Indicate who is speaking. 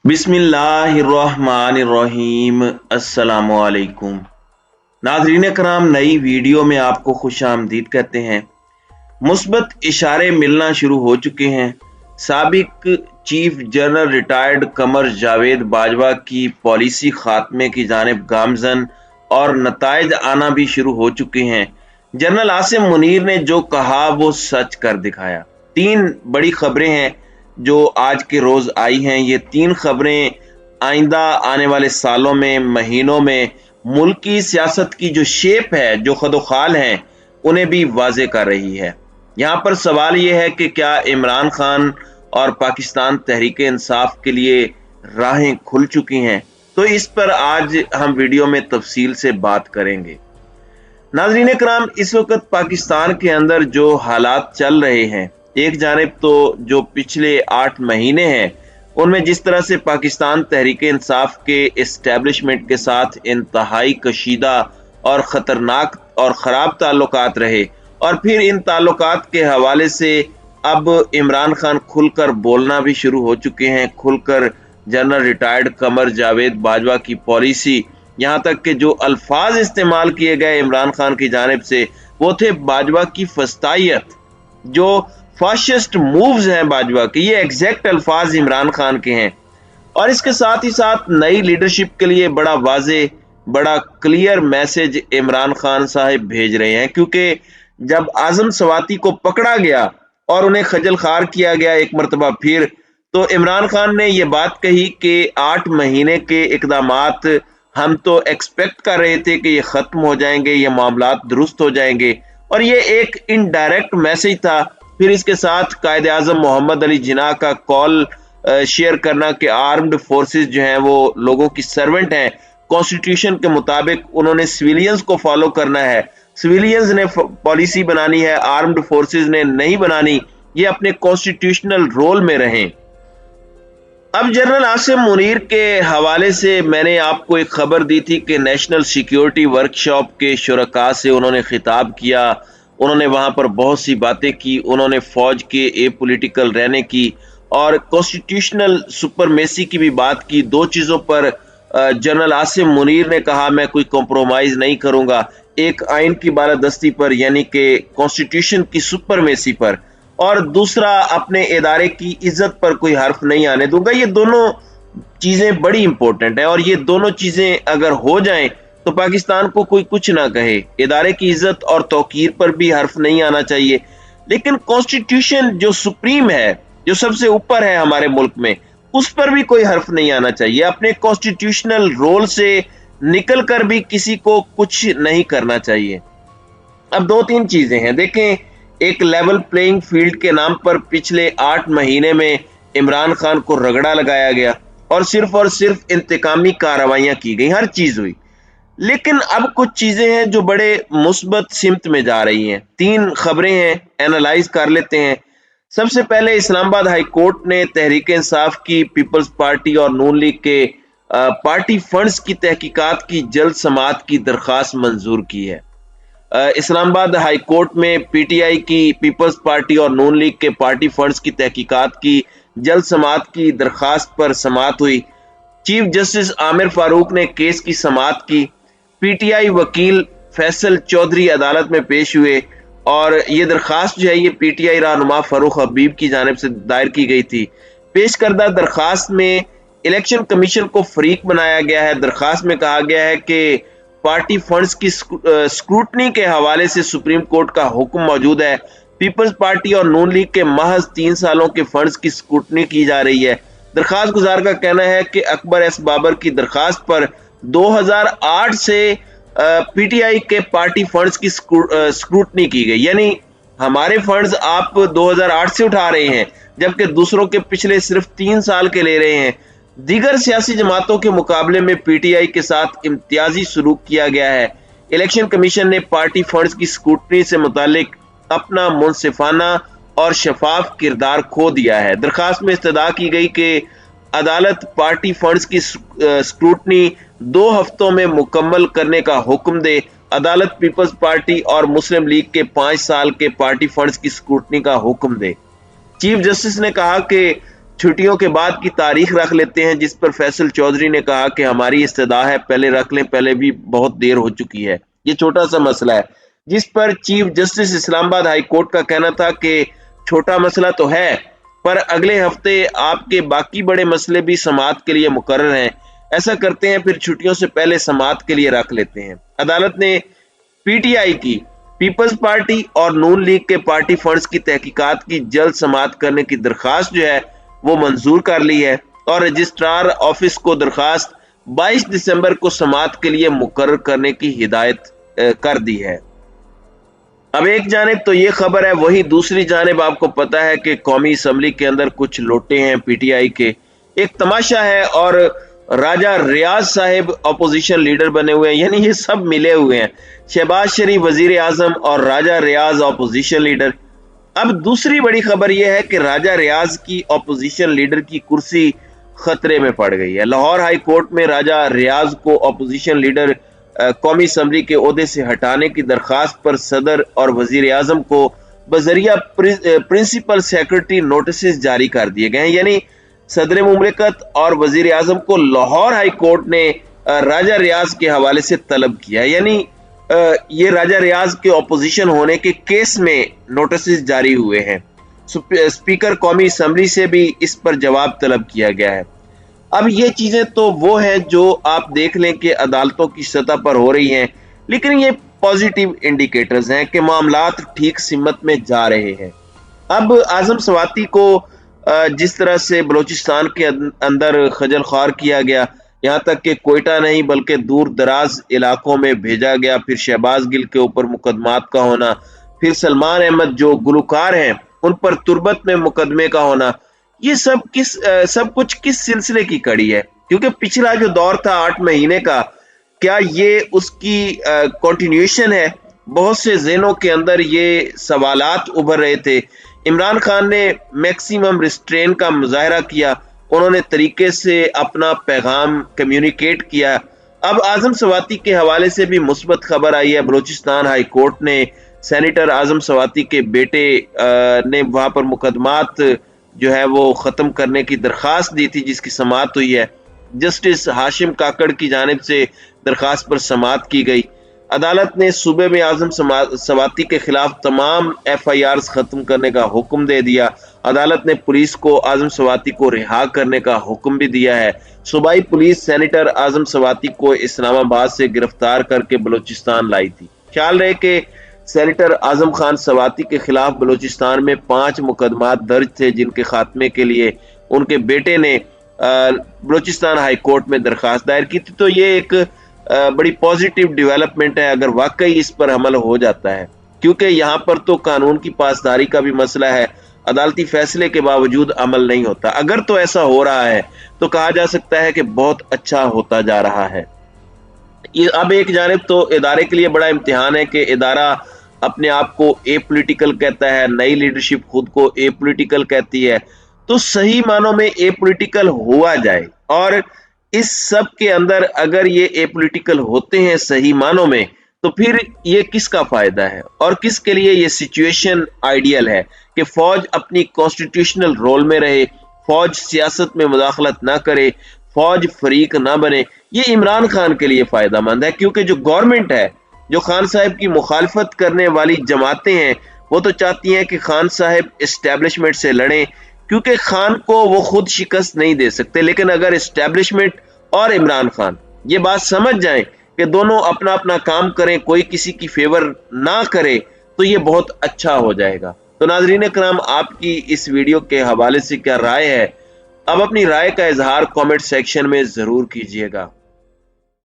Speaker 1: बिस्मिल्लाहिर्रहमानिर्रहीम। अस्सलामुअलैकुम नाज़रीन कराम, नई वीडियो में आपको खुश आमदीद कहते हैं। मुस्बत इशारे मिलना शुरू हो चुके हैं। साबिक chief general retired Qamar Javed Bajwa की पॉलिसी खात्मे की जानिब गामजन और नताइज आना भी शुरू हो चुके हैं। जनरल आसिम मुनीर ने जो कहा वो सच कर दिखाया। तीन बड़ी खबरें हैं जो आज के रोज आई हैं। ये तीन खबरें आइंदा आने वाले सालों में, महीनों में मुल्क की सियासत की जो शेप है, जो खदोखाल हैं, उन्हें भी वाजे कर रही है। यहाँ पर सवाल ये है कि क्या इमरान खान और पाकिस्तान तहरीक इंसाफ के लिए राहें खुल चुकी हैं? तो इस पर आज हम वीडियो में तफसील से बात करेंगे। नाज़रीन कराम, इस वक्त पाकिस्तान के अंदर जो हालात चल रहे हैं, एक जानिब तो जो पिछले 8 महीने हैं उनमें जिस तरह से पाकिस्तान तहरीक इंसाफ के इस्टेब्लिशमेंट के साथ इंतहाई कशीदा और ख़तरनाक और ख़राब ताल्लुकात रहे, और फिर इन ताल्लुकात के हवाले से अब इमरान खान खुलकर बोलना भी शुरू हो चुके हैं। खुलकर जनरल रिटायर्ड कमर जावेद बाजवा की पॉलिसी, यहाँ तक कि जो अल्फाज इस्तेमाल किए गए इमरान खान की जानिब से वो थे बाजवा की फस्तायत, जो फाशिस्ट मूव्स हैं बाजवा के, ये एग्जैक्ट अल्फाज इमरान खान के हैं। और इसके साथ ही साथ नई लीडरशिप के लिए बड़ा वाजे, बड़ा क्लियर मैसेज इमरान खान साहब भेज रहे हैं, क्योंकि जब आजम सवाती को पकड़ा गया और उन्हें खजल खार किया गया एक मरतबा फिर, तो इमरान खान ने यह बात कही कि 8 महीने के इकदामात हम तो एक्सपेक्ट कर रहे थे कि ये खत्म हो जाएंगे, ये मामलात दुरुस्त हो जाएंगे, और ये एक इनडायरेक्ट मैसेज था। फिर इसके साथ कायदे आजम मोहम्मद अली जिन्ना का कॉल शेयर करना कि आर्म्ड फोर्सेस जो हैं वो लोगों की सर्वेंट हैं, कॉन्स्टिट्यूशन के मुताबिक उन्होंने सिविलियंस को फॉलो करना है, सिविलियंस ने पॉलिसी बनानी है, आर्म्ड फोर्सेस ने नहीं बनानी, ये अपने कॉन्स्टिट्यूशनल रोल में रहें। अब जनरल आसिम मुनीर के हवाले से मैंने आपको एक खबर दी थी कि नेशनल सिक्योरिटी वर्कशॉप के शुरका से उन्होंने खिताब किया, उन्होंने वहां पर बहुत सी बातें की, उन्होंने फौज के ए पॉलिटिकल रहने की और कॉन्स्टिट्यूशनल सुपरमेसी की भी बात की। दो चीज़ों पर जनरल आसिम मुनीर ने कहा मैं कोई कॉम्प्रोमाइज़ नहीं करूंगा, एक आइन की बालादस्ती पर यानी कि कॉन्स्टिट्यूशन की सुपरमेसी पर, और दूसरा अपने इदारे की इज्जत पर कोई हर्फ नहीं आने दूंगा। ये दोनों चीज़ें बड़ी इंपॉर्टेंट है, और ये दोनों चीज़ें अगर हो जाएं तो पाकिस्तान को कोई कुछ ना कहे। इदारे की इज्जत और तौकीर पर भी हर्फ नहीं आना चाहिए, लेकिन कॉन्स्टिट्यूशन जो सुप्रीम है, जो सबसे ऊपर है हमारे मुल्क में, उस पर भी कोई हर्फ नहीं आना चाहिए। अपने कॉन्स्टिट्यूशनल रोल से निकल कर भी किसी को कुछ नहीं करना चाहिए। अब 2-3 चीजें हैं। देखें, एक लेवल प्लेइंग फील्ड के नाम पर पिछले 8 महीने में इमरान खान को रगड़ा लगाया गया और सिर्फ इंतकामी कार्रवाइयां की गई, हर चीज हुई। लेकिन अब कुछ चीजें हैं जो बड़े मुस्बत सिमत में जा रही हैं। 3 खबरें हैं, एनालाइज कर लेते हैं। सबसे पहले इस्लामाबाद हाई कोर्ट ने तहरीक इंसाफ की, पीपल्स पार्टी और नून लीग के पार्टी फंड्स की तहकीकात की जल्द समाअत की दरख्वास्त मंजूर की है। इस्लामाबाद हाई कोर्ट में पीटीआई की, पीपल्स पार्टी और नून लीग के पार्टी फंड्स की तहकीकात की जल्द समाअत की दरख्वास्त पर समाअत हुई। चीफ जस्टिस आमिर फारूक ने केस की समाअत की। पीटीआई वकील फैसल चौधरी अदालत में पेश हुए, और ये दरख्वास्त जो है ये पीटीआई रहनुमा फरूख हबीब की जानिब से दायर की गई थी। पेश करदा दरख्वास्त में इलेक्शन कमीशन को फरीक बनाया गया है। दरख्वास्त में कहा गया है कि पार्टी फंड्स की स्क्रूटनी के हवाले से सुप्रीम कोर्ट का हुक्म मौजूद है। पीपल्स पार्टी और नून लीग के महज 3 सालों के फंड्स की स्क्रूटनी की जा रही है। दरख्वास्त गुजार का कहना है कि अकबर एस बाबर की दरख्वास्त पर 2008 से पीटीआई के पार्टी फंड्स की स्क्रूटनी की गई, यानी हमारे फंड्स आप 2008 से उठा रहे हैं जबकि दूसरों के पिछले सिर्फ 3 साल के ले रहे हैं। दीगर सियासी जमातों के मुकाबले में पीटीआई के साथ इम्तियाजी सलूक किया गया है। इलेक्शन कमीशन ने पार्टी फंड्स की स्क्रूटनी से मुतालिक अपना मुनसिफाना और शफाफ किरदार खो दिया है। दरखास्त में इस्तदा की गई कि अदालत पार्टी फंड्स की स्क्रूटनी 2 हफ्तों में मुकम्मल करने का हुक्म दे। अदालत पीपल्स पार्टी और मुस्लिम लीग के 5 साल के पार्टी फंड्स की स्क्रूटनी का हुक्म दे। चीफ जस्टिस ने कहा कि छुट्टियों के बाद की तारीख रख लेते हैं, जिस पर फैसल चौधरी ने कहा कि हमारी इस्तदा है, पहले रख लें, पहले भी बहुत देर हो चुकी है। ये छोटा सा मसला है, जिस पर chief justice Islamabad high court का कहना था कि छोटा मसला तो है, पर अगले हफ्ते आपके बाकी बड़े मसले भी समाअत के लिए मुकर्रर हैं, ऐसा करते हैं फिर छुट्टियों से पहले समाअत के लिए रख लेते हैं। अदालत ने पीटीआई की, पीपल्स पार्टी और नून लीग के पार्टी फंड्स की तहकीकात की जल्द समाअत करने की दरखास्त जो है वो मंजूर कर ली है और रजिस्ट्रार ऑफिस को दरखास्त 22 दिसंबर को समाअत के लिए मुकर्रर करने की हिदायत कर दी है। अब एक जानिब तो ये खबर है, वही दूसरी जानिब आपको पता है कि कौमी असम्बली के अंदर कुछ लोटे हैं पीटीआई के, एक तमाशा है और राजा रियाज साहिब अपोजिशन लीडर बने हुए हैं, यानी ये सब मिले हुए हैं, शहबाज शरीफ वजीर आजम और राजा रियाज अपोजिशन लीडर। अब दूसरी बड़ी खबर यह है कि राजा रियाज की अपोजिशन लीडर की कुर्सी खतरे में पड़ गई है। लाहौर हाई कोर्ट में राजा रियाज को अपोजिशन लीडर कौमी असम्बली के ओहदे से हटाने की दरखास्त पर सदर और वजीर आजम को बजरिया प्रिंसिपल सेक्रेटरी नोटिस जारी कर दिए गए हैं, यानी सदर मुमलिकत और वजीर आजम को लाहौर हाई कोर्ट ने राजा रियाज के हवाले से तलब किया, यानी ये राजा रियाज के अपोजिशन होने के केस में नोटिस जारी हुए हैं। स्पीकर कौमी असम्बली से भी इस पर जवाब तलब किया गया है। अब ये चीजें तो वो हैं जो आप देख लें कि अदालतों की सतह पर हो रही हैं, लेकिन ये पॉजिटिव इंडिकेटर्स हैं कि मामलात ठीक सिमत में जा रहे हैं। अब आजम सवाती को जिस तरह से बलूचिस्तान के अंदर खजल ख्वार किया गया, यहाँ तक कि कोयटा नहीं बल्कि दूर दराज इलाकों में भेजा गया, फिर शहबाज गिल के ऊपर मुकदमात का होना, फिर सलमान अहमद जो गुलकार हैं उन पर तुर्बत में मुकदमे का होना, ये सब कुछ किस सिलसिले की कड़ी है? क्योंकि पिछला जो दौर था 8 महीने का, क्या ये उसकी कंटिन्यूएशन है? बहुत से ज़हनों के अंदर ये सवालात उभर रहे थे। इमरान खान ने मैक्सिमम रिस्ट्रेन का मुजाहरा किया, उन्होंने तरीके से अपना पैगाम कम्युनिकेट किया। अब आजम सवाती के हवाले से भी मुस्बत खबर आई है। बलूचिस्तान हाई कोर्ट ने सेनेटर आजम सवाती के बेटे ने वहां पर मुकदमात जो है वो ख़त्म करने की दरख्वास्त दी थी, जिसकी समाअत हुई है। जस्टिस हाशिम काकड़ की जानिब से दरख्वास्त पर समाअत की गई। अदालत ने सूबे में आजम सवाती के खिलाफ तमाम FIRs खत्म करने का हुक्म दे दिया। अदालत ने पुलिस को आजम सवाती को रिहा करने का हुक्म भी दिया है। सूबाई पुलिस सेनेटर आजम सवाती को इस्लामाबाद से गिरफ्तार करके बलूचिस्तान लाई थी। ख्याल रहे कि सेनेटर आजम खान सवाती के खिलाफ बलूचिस्तान में 5 मुकदमात दर्ज थे, जिनके खात्मे के लिए उनके बेटे ने बलूचिस्तान हाई कोर्ट में दरखास्त दायर की थी। तो ये एक बड़ी पॉजिटिव डेवलपमेंट है अगर वाकई इस पर अमल हो जाता है, क्योंकि यहाँ पर तो कानून की पासदारी का भी मसला है, अदालती फैसले के बावजूद अमल नहीं होता। अगर तो ऐसा हो रहा है तो कहा जा सकता है कि बहुत अच्छा होता जा रहा है। ये अब एक जानिब तो इदारे के लिए बड़ा इम्तिहान है कि इदारा अपने आप को एपॉलिटिकल कहता है, नई लीडरशिप खुद को एपॉलिटिकल कहती है, तो सही मानों में एपॉलिटिकल हुआ जाए। और इस सब के अंदर अगर ये एपॉलिटिकल होते हैं सही मानों में, तो फिर ये किसका फायदा है और किसके लिए ये सिचुएशन आइडियल है कि फौज अपनी कॉन्स्टिट्यूशनल रोल में रहे, फौज सियासत में मुदाखलत ना करे, फौज फरीक ना बने। ये इमरान खान के लिए फायदा मंद है, क्योंकि जो गवर्नमेंट है, जो खान साहब की मुखालफत करने वाली जमातें हैं, वो तो चाहती हैं कि खान साहब एस्टेब्लिशमेंट से लड़ें, क्योंकि खान को वो खुद शिकस्त नहीं दे सकते। लेकिन अगर एस्टेब्लिशमेंट और इमरान खान ये बात समझ जाएं कि दोनों अपना अपना काम करें, कोई किसी की फेवर ना करे, तो ये बहुत अच्छा हो जाएगा। तो नाज़रीन इकराम, आपकी इस वीडियो के हवाले से क्या राय है? अब अपनी राय का इजहार कमेंट सेक्शन में जरूर कीजिएगा।